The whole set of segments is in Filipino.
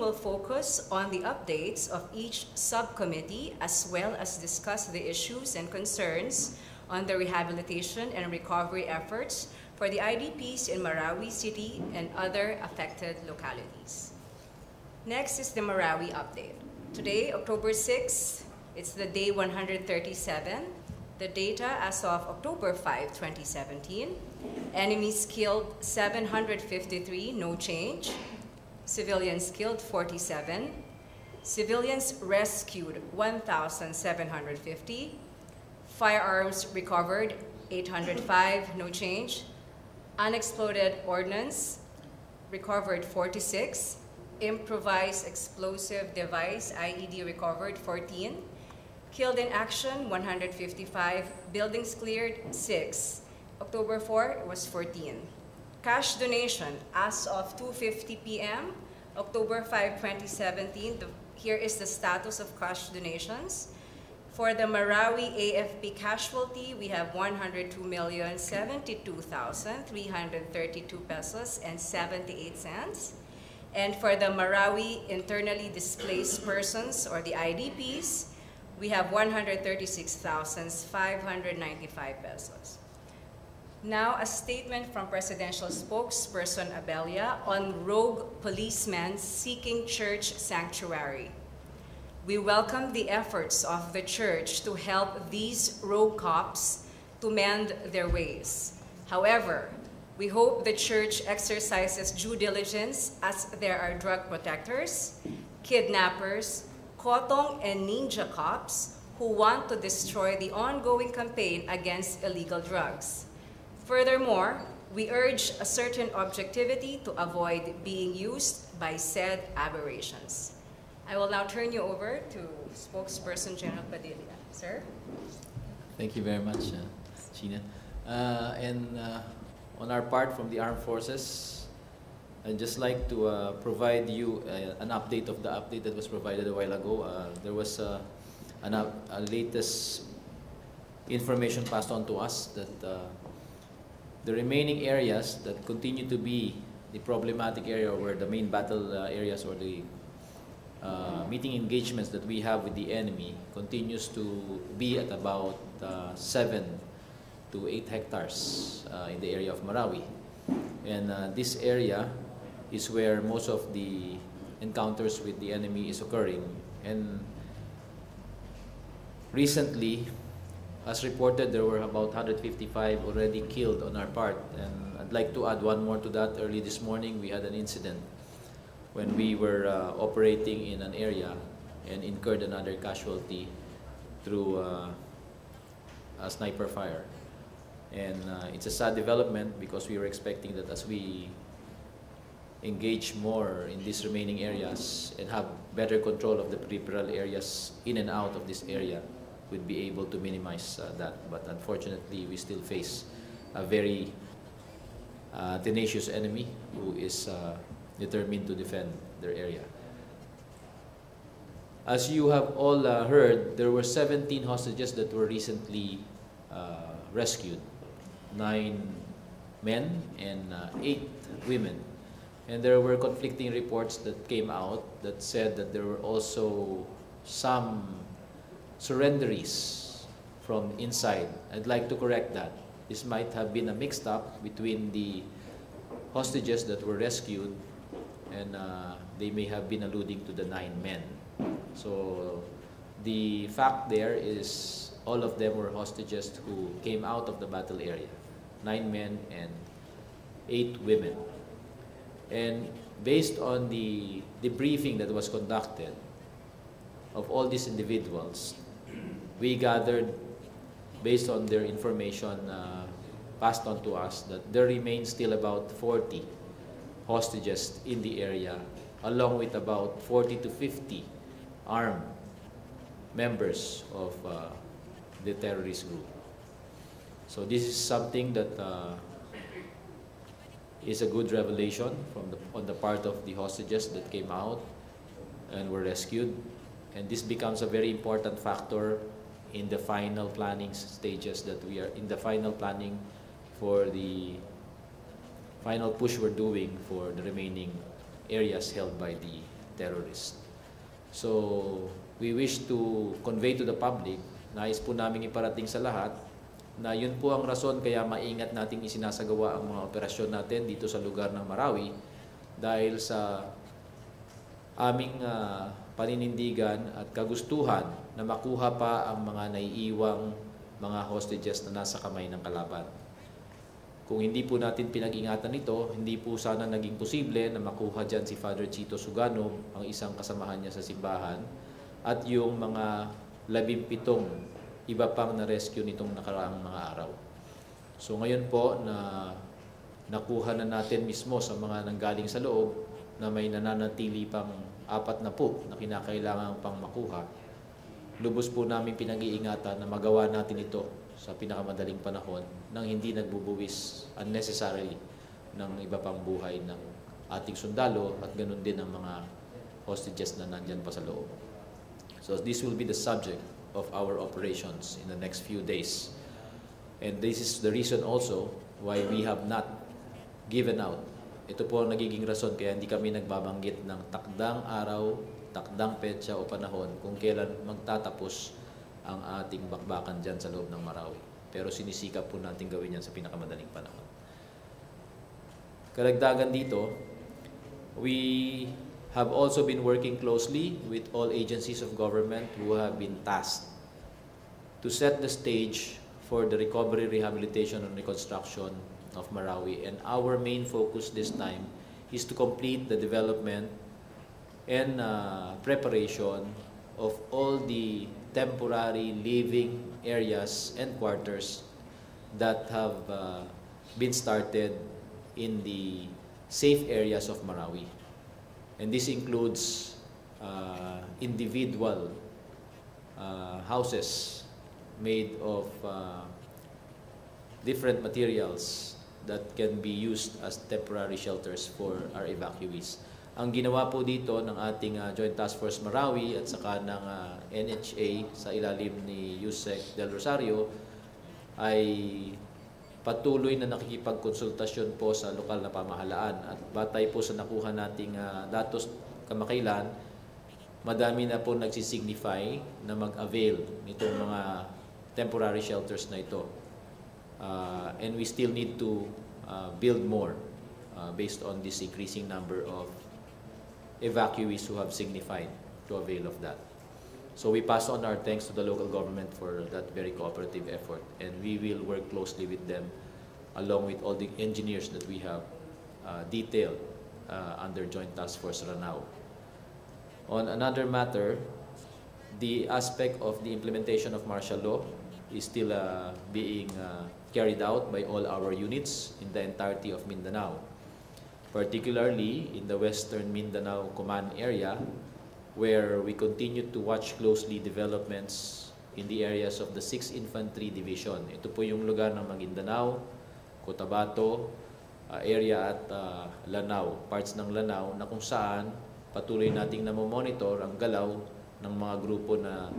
will focus on the updates of each subcommittee as well as discuss the issues and concerns on the rehabilitation and recovery efforts for the IDPs in Marawi City and other affected localities. Next is the Marawi update. Today, October 6th, it's the day 137. The data as of October 5, 2017. Enemies killed 753, no change. Civilians killed 47. Civilians rescued 1,750. Firearms recovered 805, no change. Unexploded ordnance recovered 46. Improvised explosive device IED recovered 14. Killed in action 155. Buildings cleared 6. October 4 it was 14. Cash donation as of 2:50 p.m. October 5, 2017. Here is the status of cash donations. For the Marawi AFP casualty, we have 102,072,332 pesos and 78 cents. And for the Marawi internally displaced persons or the IDPs, we have 136,595 pesos. Now, a statement from Presidential Spokesperson Abelia on rogue policemen seeking church sanctuary. We welcome the efforts of the church to help these rogue cops to mend their ways. However, we hope the church exercises due diligence as there are drug protectors, kidnappers, kotong and ninja cops who want to destroy the ongoing campaign against illegal drugs. Furthermore, we urge a certain objectivity to avoid being used by said aberrations. I will now turn you over to Spokesperson General Padilla. Sir? Thank you very much, Gina. On our part from the Armed Forces, I'd just like to provide you an update of the update that was provided a while ago. There was a latest information passed on to us that the remaining areas that continue to be the problematic area where the main battle areas or the meeting engagements that we have with the enemy continues to be at about 7 to 8 hectares in the area of Marawi. And this area is where most of the encounters with the enemy is occurring. And recently, as reported, there were about 155 already killed on our part. And I'd like to add one more to that. Early this morning, we had an incident when we were operating in an area and incurred another casualty through a sniper fire. And it's a sad development because we were expecting that as we engage more in these remaining areas and have better control of the peripheral areas in and out of this area, we'd be able to minimize that. But unfortunately, we still face a very tenacious enemy who is determined to defend their area. As you have all heard, there were 17 hostages that were recently rescued, 9 men and 8 women. And there were conflicting reports that came out that said that there were also some surrenderies from inside. I'd like to correct that. This might have been a mixed up between the hostages that were rescued and they may have been alluding to the 9 men. So the fact there is all of them were hostages who came out of the battle area, 9 men and 8 women. And based on the debriefing that was conducted of all these individuals, we gathered, based on their information passed on to us, that there remains still about 40 hostages in the area, along with about 40 to 50 armed members of the terrorist group. So this is something that is a good revelation on the part of the hostages that came out and were rescued. And this becomes a very important factor in the final planning stages that we are in the final planning for the final push we're doing for the remaining areas held by the terrorists. So, we wish to convey to the public, nais po namin iparating sa lahat, na yun po ang rason kaya maingat nating isinasagawa ang mga operasyon natin dito sa lugar ng Marawi dahil sa aming paninindigan at kagustuhan na makuha pa ang mga naiiwang mga hostages na nasa kamay ng kalaban. Kung hindi po natin pinag-ingatan ito, hindi po sana naging posible na makuha dyan si Father Chito Suganov, ang isang kasamahan niya sa simbahan, at yung mga 17 iba pang na-rescue nitong nakaraang mga araw. So ngayon po na nakuha na natin mismo sa mga nanggaling sa loob na may nananatili pang 4 na po na kinakailangan pang makuha, lubos po namin pinag-iingatan na magawa natin ito sa pinakamadaling panahon nang hindi nagbubuwis unnecessarily ng iba pang buhay ng ating sundalo at ganun din ang mga hostages na nandyan pa sa loob. So this will be the subject of our operations in the next few days. And this is the reason also why we have not given out. Ito po ang nagiging rason kaya hindi kami nagbabanggit ng takdang araw, takdang petsa o panahon kung kailan magtatapos ang ating bakbakan dyan sa loob ng Marawi. Pero sinisikap po natin gawin yan sa pinakamadaling panahon. Karagdagan dito, we have also been working closely with all agencies of government who have been tasked to set the stage for the recovery, rehabilitation, and reconstruction of Marawi. And our main focus this time is to complete the development and preparation of all the temporary living areas and quarters that have been started in the safe areas of Marawi. And this includes individual houses made of different materials that can be used as temporary shelters for our evacuees. Ang ginawa po dito ng ating Joint Task Force Marawi at saka ng NHA sa ilalim ni Yusek Del Rosario ay patuloy na nakikipagkonsultasyon po sa lokal na pamahalaan at batay po sa nakuha nating datos kamakailan, madami na po nagsisignify na mag-avail nitong mga temporary shelters na ito. And we still need to build more based on this increasing number of evacuees who have signified to avail of that. So we pass on our thanks to the local government for that very cooperative effort, and we will work closely with them along with all the engineers that we have detailed under Joint Task Force Ranao. On another matter, the aspect of the implementation of martial law is still being carried out by all our units in the entirety of Mindanao, particularly in the Western Mindanao Command area, where we continue to watch closely developments in the areas of the 6th Infantry Division. Ito po yung lugar ng Maguindanao, Cotabato, area at Lanao, parts ng Lanao na kung saan patuloy nating namomonitor ang galaw ng mga grupo na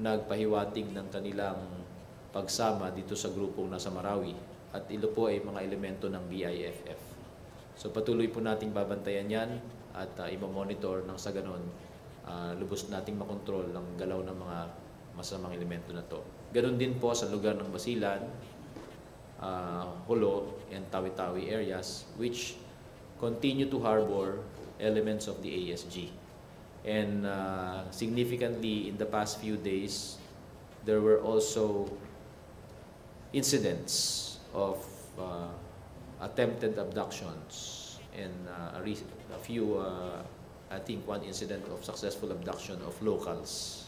nagpahiwatig ng kanilang pagsama dito sa grupong nasa Marawi. At ilo po ay mga elemento ng BIFF. So patuloy po nating babantayan yan at i-monitor nang sa ganon lubos nating makontrol ang galaw ng mga masamang elemento na to. Ganon din po sa lugar ng Basilan, Holo, and Tawi-Tawi areas which continue to harbor elements of the ASG. And significantly in the past few days, there were also incidents of attempted abductions and a few I think one incident of successful abduction of locals,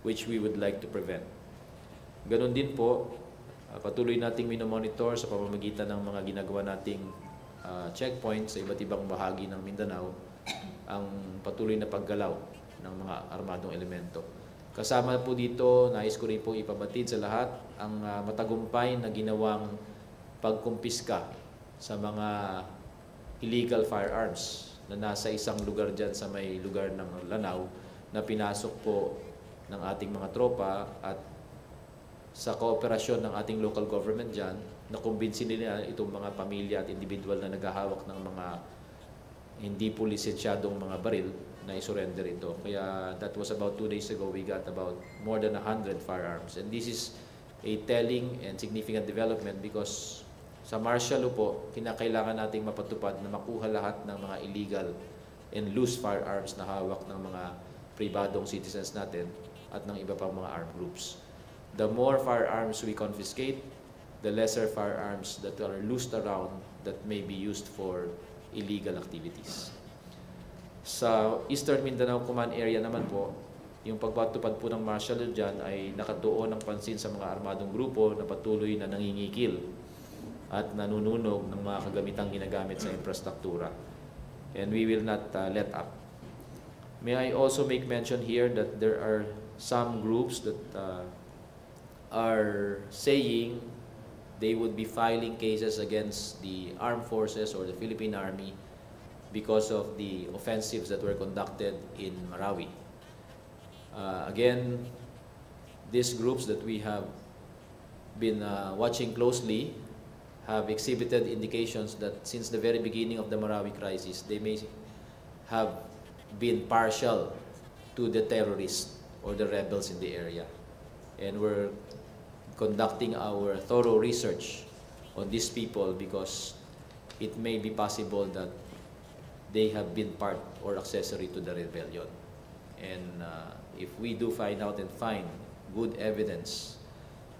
which we would like to prevent. Ganon din po, patuloy nating minomonitor sa pamamagitan ng mga ginagawa nating checkpoints sa iba't ibang bahagi ng Mindanao ang patuloy na paggalaw ng mga armadong elemento. Kasama po dito, nais ko rin po ipabatid sa lahat ang matagumpay na ginawang pagkumpiska sa mga illegal firearms na nasa isang lugar dyan sa may lugar ng Lanao na pinasok po ng ating mga tropa at sa kooperasyon ng ating local government dyan, nakumbinsin nila itong mga pamilya at individual na naghahawak ng mga hindi po lisensyadong mga baril na isurrender ito. Kaya that was about 2 days ago, we got about more than 100 firearms. And this is a telling and significant development because sa martial law po, kinakailangan nating mapatupad na makuha lahat ng mga illegal and loose firearms na hawak ng mga pribadong citizens natin at ng iba pang mga armed groups. The more firearms we confiscate, the lesser firearms that are loosed around that may be used for illegal activities. Sa Eastern Mindanao Command Area naman po, yung pagpatupad po ng martial law dyan ay nakatuon ng pansin sa mga armadong grupo na patuloy na nangingikil at nanununog ng mga kagamitang ginagamit sa infrastruktura. And we will not let up. May I also make mention here that there are some groups that are saying they would be filing cases against the armed forces or the Philippine Army because of the offensives that were conducted in Marawi. Again, these groups that we have been watching closely have exhibited indications that since the very beginning of the Marawi crisis, they may have been partial to the terrorists or the rebels in the area. And we're conducting our thorough research on these people because it may be possible that they have been part or accessory to the rebellion. And if we do find out and find good evidence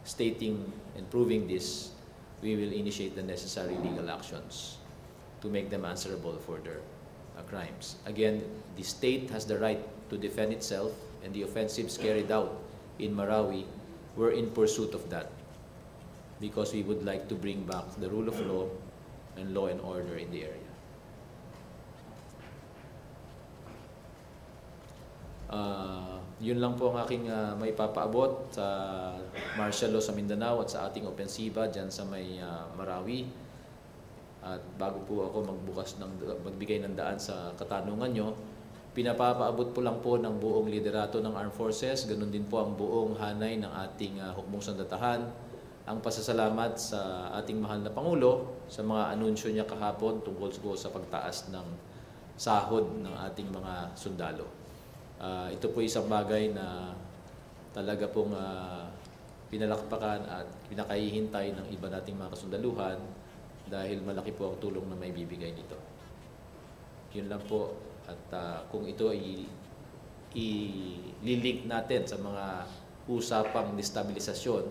stating and proving this, we will initiate the necessary legal actions to make them answerable for their crimes. Again, the state has the right to defend itself, and the offensives carried out in Marawi were in pursuit of that because we would like to bring back the rule of law and law and order in the area. Yun lang po ang aking may papaabot sa martial law sa Mindanao at sa ating opensiba dyan sa may Marawi. At bago po ako magbigay ng daan sa katanungan nyo, pinapapaabot po lang po ng buong liderato ng Armed Forces, ganun din po ang buong hanay ng ating hukbong sandatahan, ang pasasalamat sa ating mahal na Pangulo sa mga anunsyo niya kahapon tungkol sa pagtaas ng sahod ng ating mga sundalo. Ito po isang bagay na talaga pong pinalakpakan at pinakahihintay ng iba nating mga kasundaluhan dahil malaki po ang tulong na may bibigay nito. Yun lang po. At kung ito i-link natin sa mga usapang destabilisasyon,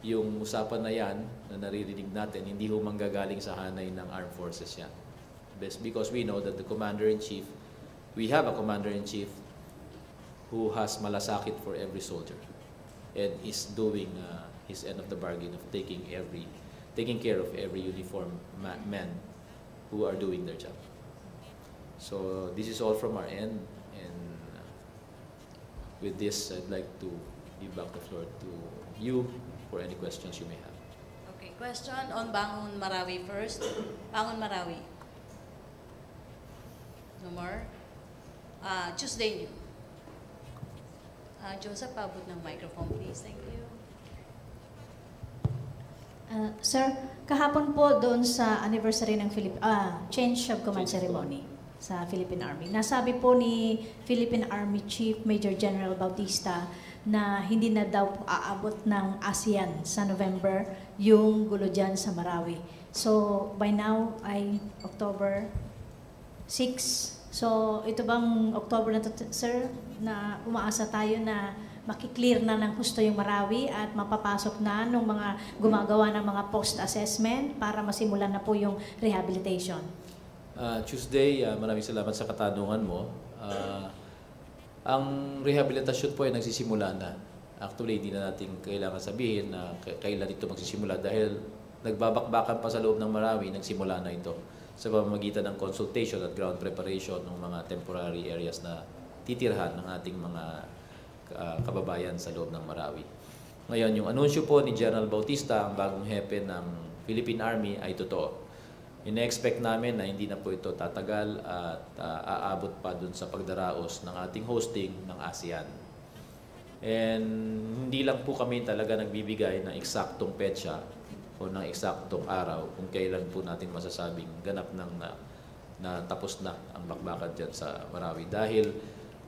yung usapan na yan na naririnig natin, hindi ho manggagaling sa hanay ng armed forces yan. Because we know that the Commander-in-Chief, we have a Commander-in-Chief who has malasakit for every soldier and is doing his end of the bargain of taking care of every uniformed man who are doing their job. So this is all from our end, and with this, I'd like to give back the floor to you for any questions you may have. Okay, question on Bangon Marawi first. Bangon Marawi. No more? Tuesday. Joseph, pabot ng microphone please. Thank you. Sir, kahapon po doon sa anniversary ng change of command ceremony sa Philippine Army. Nasabi po ni Philippine Army Chief Major General Bautista na hindi na daw aabot ng ASEAN sa November yung gulo dyan sa Marawi. So, by now ay October 6. So, ito bang October na to, sir, na umaasa tayo na makiklear na ng husto yung Marawi at mapapasok na ng mga gumagawa ng mga post-assessment para masimulan na po yung rehabilitation? Tuesday, maraming salamat sa katanungan mo. Ang rehabilitasyon po ay nagsisimula na. Actually, hindi na natin kailangan sabihin na kailan ito magsisimula dahil nagbabakbakan pa sa loob ng Marawi, nagsimula na ito sa pamamagitan ng consultation at ground preparation ng mga temporary areas na titirhan ng ating mga kababayan sa loob ng Marawi. Ngayon, yung anunsyo po ni General Bautista, ang bagong hepe ng Philippine Army, ay totoo. Ine-expect namin na hindi na po ito tatagal at aabot pa dun sa pagdaraos ng ating hosting ng ASEAN. And hindi lang po kami talaga nagbibigay ng eksaktong petsa o ng eksaktong araw kung kailan po natin masasabing ganap ng na tapos na ang bakbakan dyan sa Marawi. Dahil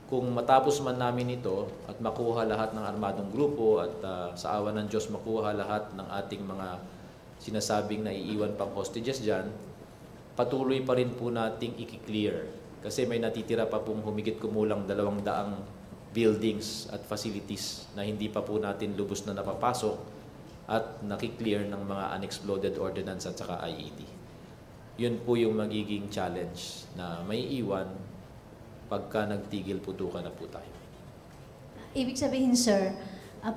kung matapos man namin ito at makuha lahat ng armadong grupo at sa awa ng Diyos makuha lahat ng ating mga sinasabing naiiwan pang hostages dyan, patuloy pa rin po nating i-clear. Kasi may natitira pa pong humigit kumulang 200 buildings at facilities na hindi pa po natin lubos na napapasok at nakiklear ng mga unexploded ordnance at saka IED. Yun po yung magiging challenge na may iwan pagka nagtigil putukan na po tayo. Ibig sabihin, sir,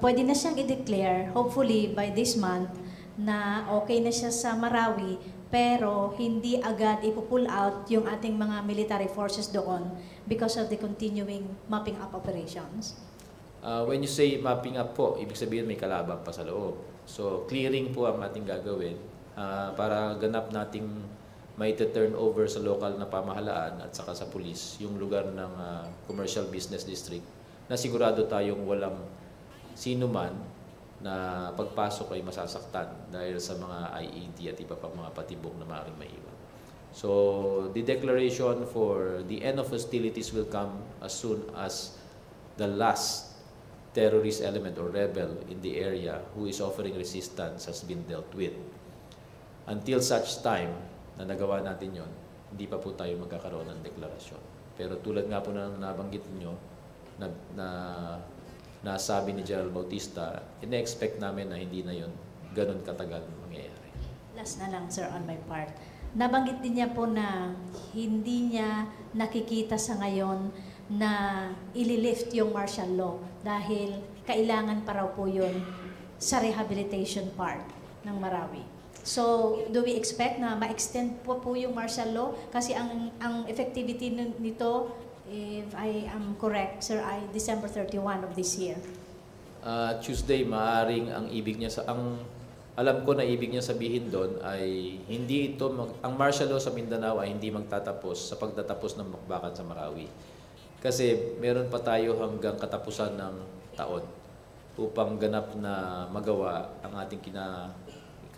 pwede na siyang i-declare, hopefully by this month, na okay na siya sa Marawi, pero hindi agad ipupull out yung ating mga military forces doon because of the continuing mapping up operations? When you say mapping up po, ibig sabihin may kalaban pa sa loob. So, clearing po ang ating gagawin para ganap nating may turn over sa local na pamahalaan at saka sa pulis yung lugar ng commercial business district na sigurado tayong walang sino man na pagpasok ay masasaktan dahil sa mga IED at iba pang mga patibong na maaaring maiwan. So, the declaration for the end of hostilities will come as soon as the last terrorist element or rebel in the area who is offering resistance has been dealt with. Until such time na nagawa natin yon, hindi pa po tayo magkakaroon ng deklarasyon. Pero tulad nga po na nabanggit niyo na nasabi ni General Bautista, ina-expect namin na hindi na yon ganun katagal mangyayari. Last na lang, sir, on my part. Nabanggit din niya po na hindi niya nakikita sa ngayon na ililift yung martial law dahil kailangan pa raw po yun sa rehabilitation part ng Marawi. So, do we expect na ma-extend po yung martial law? Kasi ang effectivity nito, if I am correct, sir, ay December 31 of this year. Tuesday, maaring ang ibig niya alam ko na ibig niya sabihin doon ay hindi ito ang martial law sa Mindanao ay hindi magtatapos sa pagtatapos ng bakbakan sa Marawi. Kasi meron pa tayo hanggang katapusan ng taon upang ganap na magawa ang ating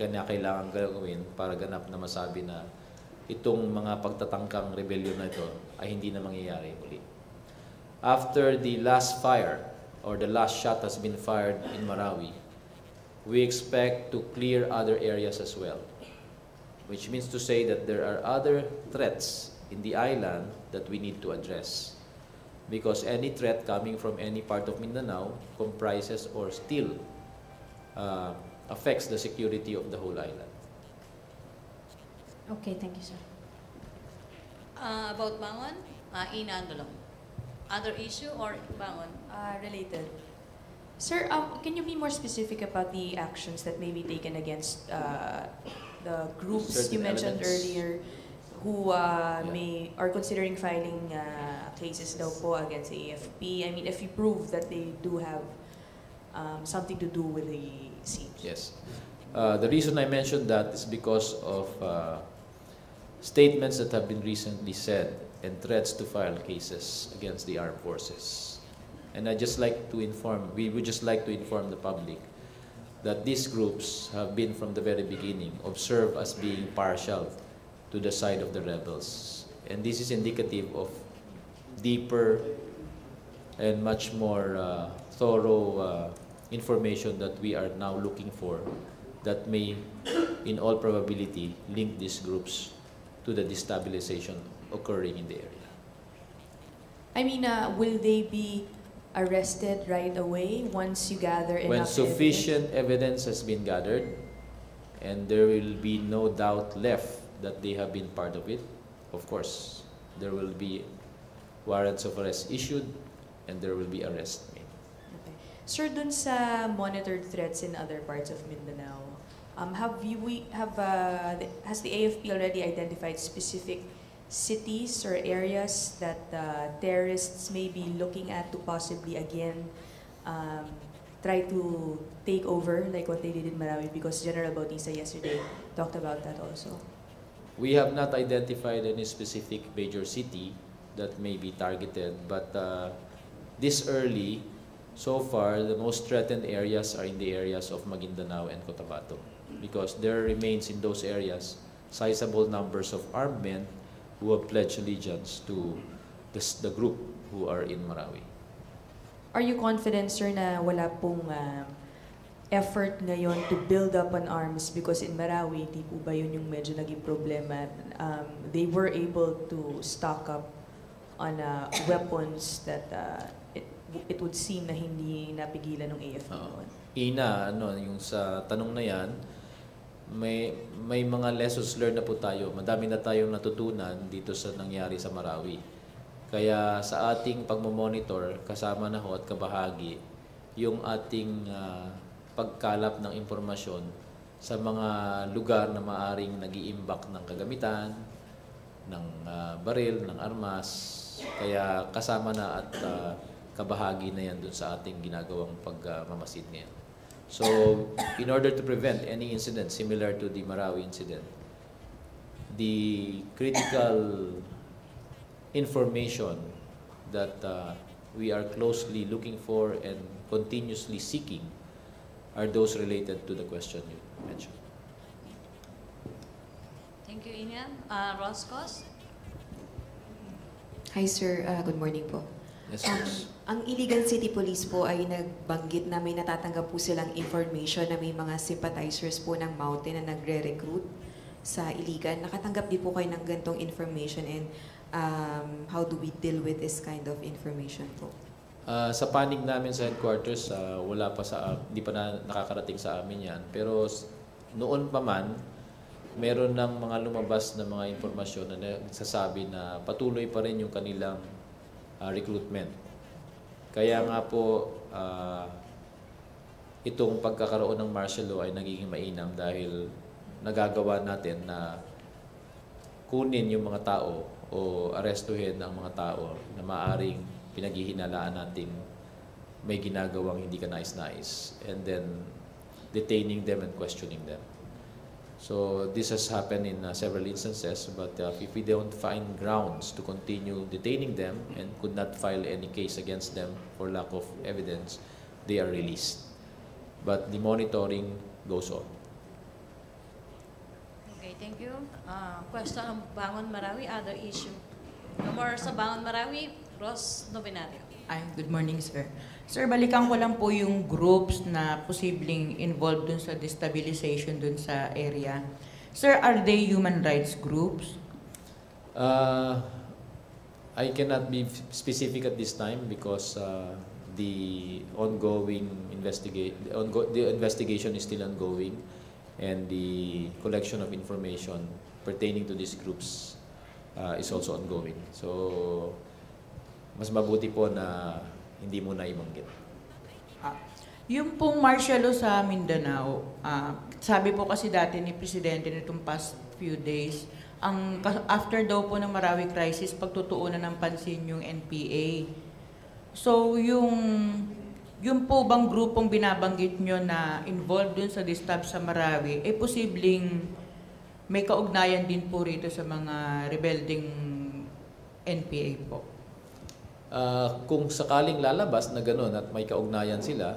kailangan gawin para ganap na masabi na itong mga pagtatangkang rebellion na ito ay hindi na mangyayari muli. After the last fire or the last shot has been fired in Marawi, we expect to clear other areas as well, which means to say that there are other threats in the island that we need to address. Because any threat coming from any part of Mindanao comprises or still affects the security of the whole island. Okay, thank you, sir. About Bangon, Ina Andolong. Other issue or Bangon? Related. Sir, can you be more specific about the actions that may be taken against the groups Certain you mentioned elements. earlier who are considering filing cases daw po against the AFP? I mean, if you prove that they do have something to do with the siege. Yes. The reason I mentioned that is because of statements that have been recently said and threats to file cases against the armed forces. And we would just like to inform the public that these groups have been from the very beginning observed as being partial to the side of the rebels. And this is indicative of deeper and much more thorough information that we are now looking for that may, in all probability, link these groups to the destabilization occurring in the area. I mean, will they be arrested right away once you gather enough When sufficient evidence has been gathered and there will be no doubt left that they have been part of it, of course, there will be warrants of arrest issued and there will be arrest made. Okay. Sir, dun sa monitored threats in other parts of Mindanao, has the AFP already identified specific cities or areas that terrorists may be looking at to possibly again try to take over like what they did in Marawi? Because General Bautista yesterday talked about that also. We have not identified any specific major city that may be targeted, but this early, so far, the most threatened areas are in the areas of Maguindanao and Cotabato because there remains in those areas sizable numbers of armed men who have pledged allegiance to the group who are in Marawi. Are you confident, sir, na wala pong effort ngayon to build up on arms? Because in Marawi, di po ba yun yung medyo naging problema? They were able to stock up on weapons that it would seem na hindi napigilan ng AFP noon. Yung sa tanong na yan, may mga lessons learned na po tayo. Madami na tayong natutunan dito sa nangyari sa Marawi. Kaya sa ating pagmamonitor, kasama na ho at kabahagi, yung ating pagkalap ng impormasyon sa mga lugar na maaring nag-iimbak ng kagamitan, ng baril, ng armas. Kaya kasama na at kabahagi na yan dun sa ating ginagawang pagmamasid ngayon. So, in order to prevent any incident similar to the Marawi incident, the critical information that we are closely looking for and continuously seeking are those related to the question you mentioned. Thank you, Inian. Roscos? Hi sir, good morning po. Yes, yes. Ang Iligan City Police po ay nagbanggit na may natatanggap po silang information na may mga sympathizers po ng Mountain na nagre-recruit sa Iligan. Nakatanggap din po kayo ng gantong information, and how do we deal with this kind of information po? Sa panig namin sa headquarters, hindi pa nakakarating sa amin yan. Pero noon pa man, meron ng mga lumabas na mga impormasyon na nagsasabi na patuloy pa rin yung kanilang recruitment. Kaya nga po, itong pagkakaroon ng martial law ay nagiging mainam dahil nagagawa natin na kunin yung mga tao o arestuhin ang mga tao na maaring pinaghihinalaan nating may ginagawang hindi ka nais-nais, and then detaining them and questioning them. So this has happened in several instances, but if we don't find grounds to continue detaining them and could not file any case against them for lack of evidence, they are released. But the monitoring goes on. Okay, thank you. Question on Bangon Marawi, other issue. No more sa Bangon Marawi, Ross Novenario. Ay, good morning, sir. Sir, balikan ko lang po yung groups na posibleng involved dun sa destabilization dun sa area. Sir, are they human rights groups? I cannot be specific at this time because the investigation is still ongoing, and the collection of information pertaining to these groups is also ongoing. So, mas mabuti po na hindi mo na ibanggit. Yung pong martial law sa Mindanao, sabi po kasi dati ni Presidente nitong past few days, after daw po ng Marawi crisis, pagtutuunan ng pansin yung NPA. So, yung po bang grupong binabanggit nyo na involved dun sa distab sa Marawi, posibleng may kaugnayan din po rito sa mga rebelding NPA po? Kung sakaling lalabas na gano'n at may kaugnayan sila,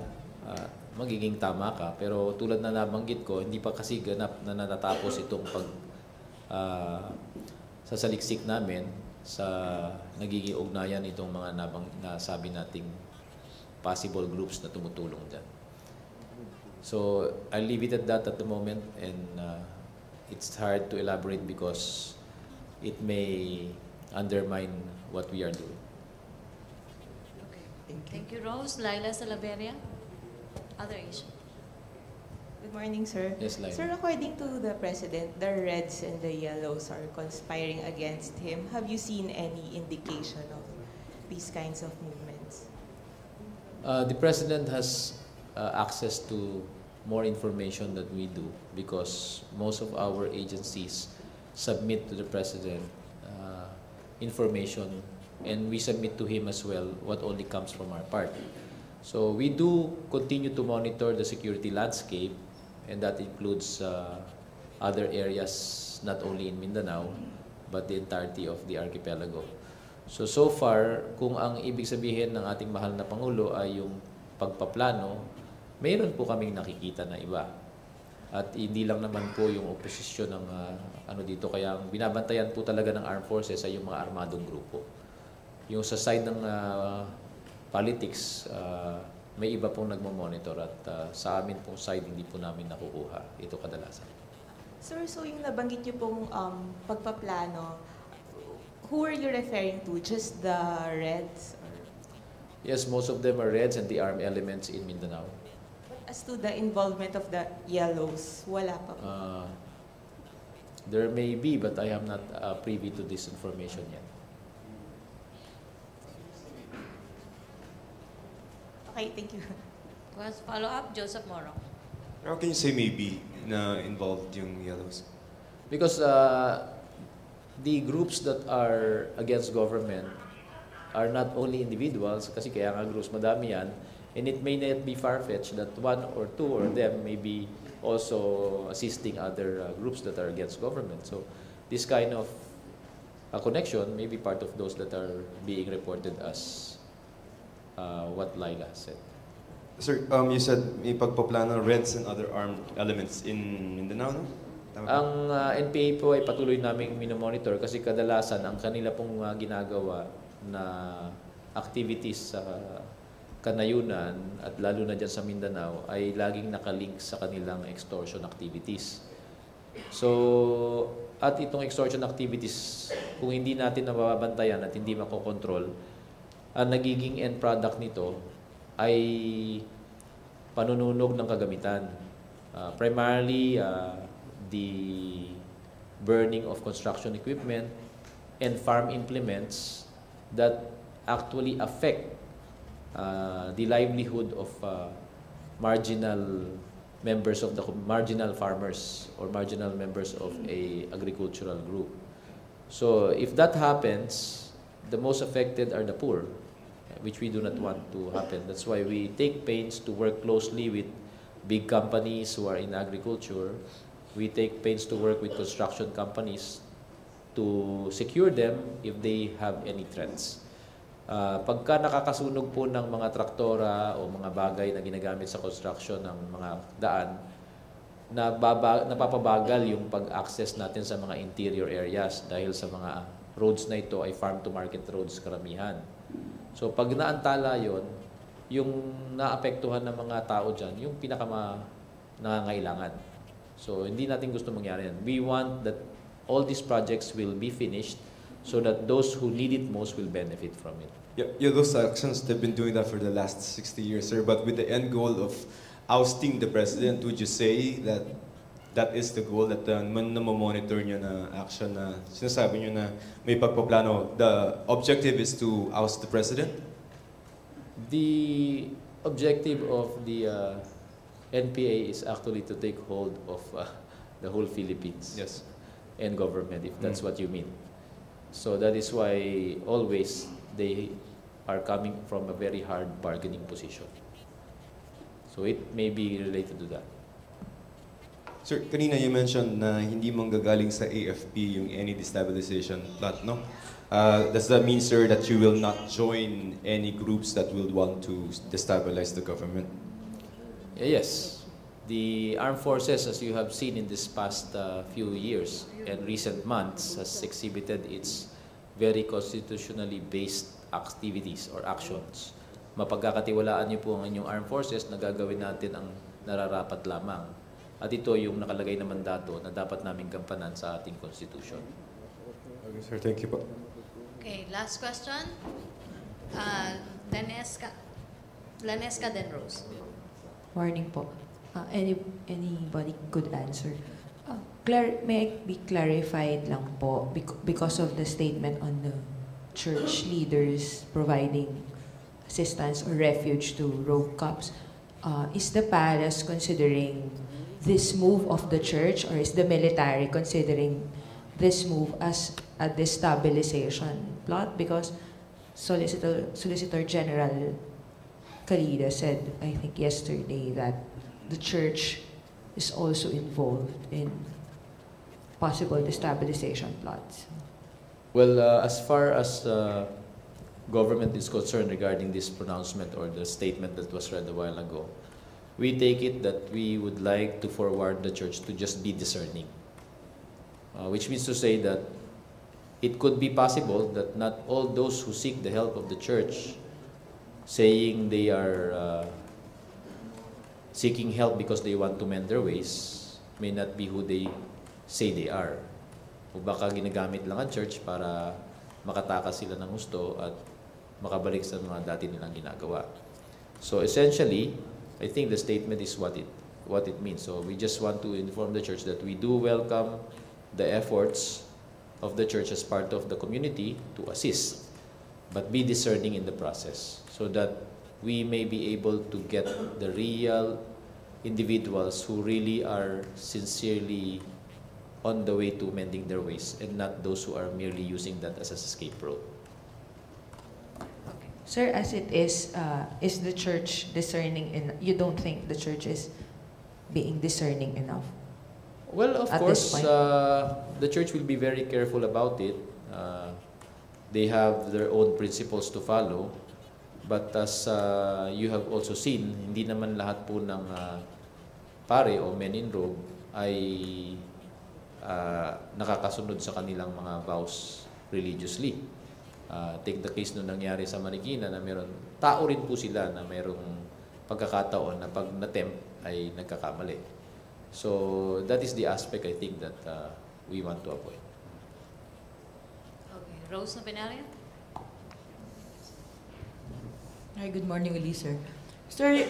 magiging tama ka. Pero tulad na nabanggit ko, hindi pa kasi ganap na natatapos itong sasaliksik namin sa nagiging ugnayan itong mga nasabi nating possible groups na tumutulong dyan. So, I'll leave it at that at the moment, and it's hard to elaborate because it may undermine what we are doing. Thank you, Rose. Laila Salaveria, other issue. Good morning, sir. Yes, Laila. Sir, according to the President, the Reds and the Yellows are conspiring against him. Have you seen any indication of these kinds of movements? The President has access to more information than we do because most of our agencies submit to the President information, and we submit to him as well what only comes from our part. So we do continue to monitor the security landscape, and that includes other areas not only in Mindanao but the entirety of the archipelago. So far, kung ang ibig sabihin ng ating mahal na Pangulo ay yung pagpaplano, mayroon po kaming nakikita na iba. At hindi lang naman po yung oposisyon ng ano dito, kaya ang binabantayan po talaga ng armed forces ay yung mga armadong grupo. Yung sa side ng politics, may iba pong nagmo-monitor at sa amin pong side hindi po namin nakukuha ito kadalasan. Sir, so yung nabanggit niyo pong pagpaplano, who are you referring to? Just the Reds? Or Yes, most of them are Reds and the armed elements in Mindanao. as to the involvement of the Yellows, wala pa po? There may be, but I am not privy to this information yet. Okay, thank you. Was follow-up, Joseph Moro. How can you say maybe na involved yung Yellows? Because the groups that are against government are not only individuals, kasi kaya nga groups, madami yan, and it may not be far-fetched that one or two of them may be also assisting other groups that are against government. So this kind of connection may be part of those that are being reported as what Laila said. Sir, you said may pagpaplano Reds and other armed elements in Mindanao, no? Tama ba? Ang NPA po ay patuloy naming minomonitor kasi kadalasan ang kanila pong ginagawa na activities sa kanayunan at lalo na dyan sa Mindanao ay laging nakalink sa kanilang extortion activities. So, at itong extortion activities, kung hindi natin nababantayan at hindi makokontrol, ang nagiging end product nito ay panununog ng kagamitan. Primarily, the burning of construction equipment and farm implements that actually affect the livelihood of marginal members of the marginal farmers or marginal members of a agricultural group. So if that happens, the most affected are the poor, which we do not want to happen. That's why we take pains to work closely with big companies who are in agriculture. We take pains to work with construction companies to secure them if they have any threats. Pagka nakakasunog po ng mga traktora o mga bagay na ginagamit sa construction ng mga daan, napapabagal yung pag-access natin sa mga interior areas dahil sa mga roads na ito ay farm-to-market roads karamihan. So pag naantala yon, yung naapektuhan ng mga tao dyan, yung nangangailangan. So hindi natin gusto mangyari yan. We want that all these projects will be finished so that those who need it most will benefit from it. Yeah, those actions, they've been doing that for the last 60 years, sir. But with the end goal of ousting the president, would you say that that is the goal, that monitor nyo na action na sinasabi nyo na may pagpaplano, the objective is to oust the president? The objective of the NPA is actually to take hold of the whole Philippines. Yes. And government, if that's what you mean. So that is why always they are coming from a very hard bargaining position. So it may be related to that. Sir, kanina you mentioned na hindi manggagaling sa AFP yung any destabilization plot, no? Does that mean, sir, that you will not join any groups that will want to destabilize the government? Yes. The armed forces, as you have seen in this past few years and recent months, has exhibited its very constitutionally based activities or actions. Mapagkakatiwalaan niyo po ang inyong armed forces na gagawin natin ang nararapat lamang. At ito yung nakalagay na mandato na dapat naming gampanan sa ating constitution. Okay, sir. Thank you po. Okay, last question. Lanesca then Rose. Morning po. Anybody could answer. May I be clarified lang po because of the statement on the church leaders providing assistance or refuge to rogue cops. Is the palace considering this move of the church, or is the military considering this move as a destabilization plot? Because Solicitor General Calida said, I think yesterday, that the church is also involved in possible destabilization plots. Well, as far as government is concerned regarding this pronouncement or the statement that was read a while ago, we take it that we would like to forward the church to just be discerning. Which means to say that it could be possible that not all those who seek the help of the church, saying they are seeking help because they want to mend their ways, may not be who they say they are. O baka ginagamit lang ang church para makatakas sila ng gusto at makabalik sa mga dati nilang ginagawa. So essentially, I think the statement is what it means. So we just want to inform the church that we do welcome the efforts of the church as part of the community to assist, but be discerning in the process so that we may be able to get the real individuals who really are sincerely on the way to mending their ways and not those who are merely using that as a scapegoat. Sir, as it is the church discerning enough? You don't think the church is being discerning enough? Well, of At course, this point? the church will be very careful about it. They have their own principles to follow. But as you have also seen, hindi naman lahat po ng pare o men in robe ay nakakasunod sa kanilang mga vows religiously. Take the case nung nangyari sa Marikina na meron, tao rin po sila na merong pagkakataon na pag na-tempt ay nagkakamali. So that is the aspect I think that we want to avoid. Okay. Rose Novenario? Hi, good morning, Uli, sir. Sir,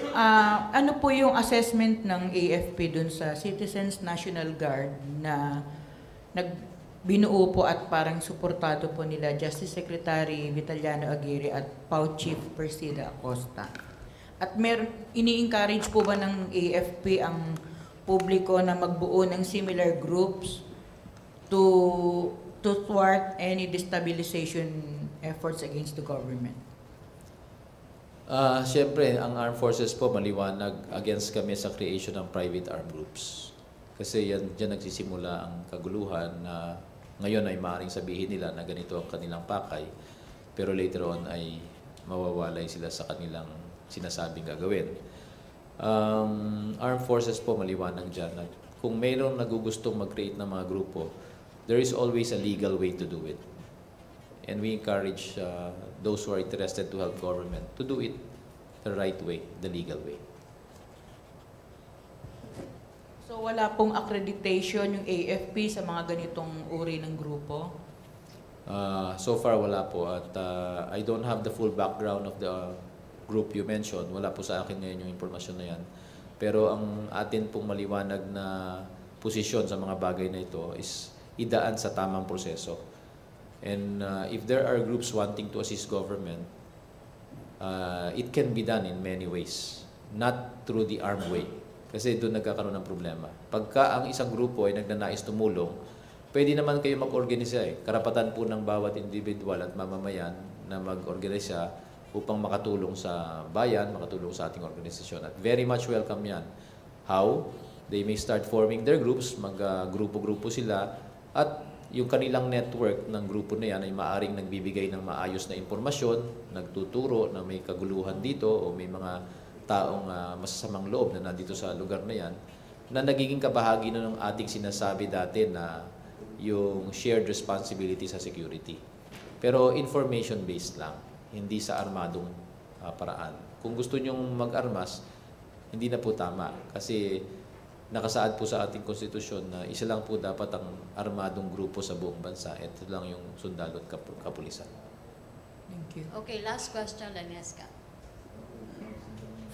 ano po yung assessment ng AFP dun sa Citizens National Guard na binuo po at parang suportado po nila Justice Secretary Vitaliano Aguirre at PAO Chief Persida Acosta? At ini-encourage po ba ng AFP ang publiko na magbuo ng similar groups to thwart any destabilization efforts against the government? Siyempre, ang armed forces po maliwanag against kami sa creation ng private armed groups. Kasi diyan nagsisimula ang kaguluhan na ngayon ay maaaring sabihin nila na ganito ang kanilang pakay, pero later on ay mawawalay sila sa kanilang sinasabing gagawin. Armed forces po maliwanag dyan na kung mayroong nagugustong mag-create ng mga grupo, there is always a legal way to do it. And we encourage those who are interested to help government to do it the right way, the legal way. So wala pong accreditation yung AFP sa mga ganitong uri ng grupo? So far wala po at I don't have the full background of the group you mentioned. Wala po sa akin ngayon yung impormasyon na yan. Pero ang atin pong maliwanag na posisyon sa mga bagay na ito is idaan sa tamang proseso. And if there are groups wanting to assist government, it can be done in many ways, not through the armed way. Kasi doon nagkakaroon ng problema. Pagka ang isang grupo ay nagnanais tumulong, pwede naman kayo mag-organisa eh. Karapatan po ng bawat individual at mamamayan na mag-organisa upang makatulong sa bayan, makatulong sa ating organisasyon. At very much welcome yan. How? They may start forming their groups, mag-grupo-grupo sila, at yung kanilang network ng grupo na yan ay maaring nagbibigay ng maayos na impormasyon, nagtuturo na may kaguluhan dito o may mga taong masasamang loob na nandito sa lugar na yan, na nagiging kabahagi na ng ating sinasabi dati na yung shared responsibility sa security. Pero information-based lang, hindi sa armadong paraan. Kung gusto nyong mag-armas, hindi na po tama. Kasi nakasaad po sa ating konstitusyon na isa lang po dapat ang armadong grupo sa buong bansa. Ito lang yung sundalo at kapulisan. Thank you. Okay, last question, Lanesca.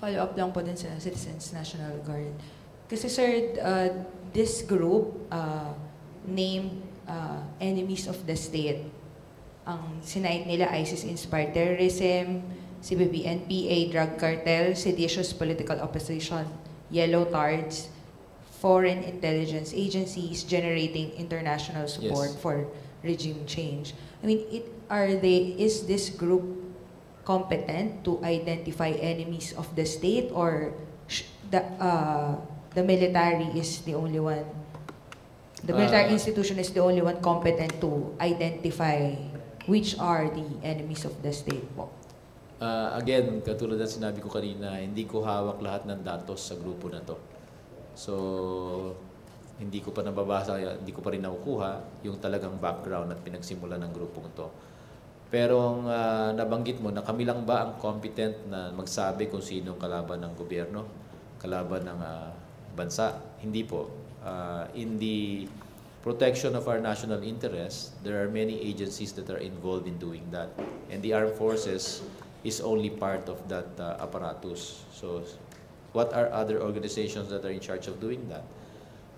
Follow-up lang po din sa Citizens National Guard. Kasi sir, this group named enemies of the state. Ang sinight nila ISIS-inspired terrorism, CBP-NPA, drug cartel, seditious political opposition, yellow tards, foreign intelligence agencies generating international support Yes. for regime change. I mean, is this group competent to identify enemies of the state, or the military is the only one? The military institution is the only one competent to identify which are the enemies of the state po? Again, katulad ng sinabi ko kanina, hindi ko hawak lahat ng datos sa grupo na to. So, hindi ko pa nababasa, hindi ko pa rin nakukuha yung talagang background at pinagsimula ng grupong to. Pero nabanggit mo na kami lang ba ang competent na magsabi kung sino ang kalaban ng gobyerno, kalaban ng bansa? Hindi po. In the protection of our national interests, there are many agencies that are involved in doing that. And the armed forces is only part of that apparatus. So, what are other organizations that are in charge of doing that?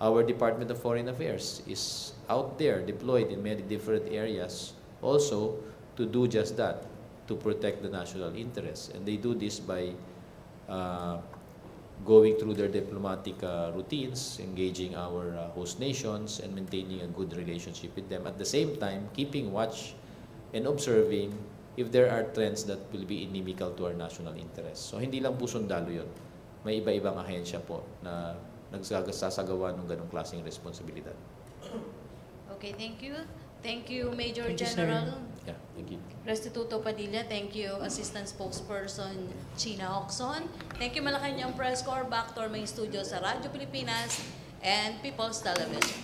Our Department of Foreign Affairs is out there, deployed in many different areas, also to do just that, to protect the national interests. And they do this by going through their diplomatic routines, engaging our host nations, and maintaining a good relationship with them. At the same time, keeping watch and observing if there are trends that will be inimical to our national interests. So, hindi lang po sundalo yun. May iba-ibang ahensya po na nagsasagawa ng ganong klaseng responsibilidad. Okay, thank you. Thank you, Major Thank you, sir. General Yeah, thank you. Restituto Padilla. Thank you, Assistant Spokesperson China Oxon. Thank you, Malacanang Press Corps. Back to our main studio sa Radyo Pilipinas and People's Television.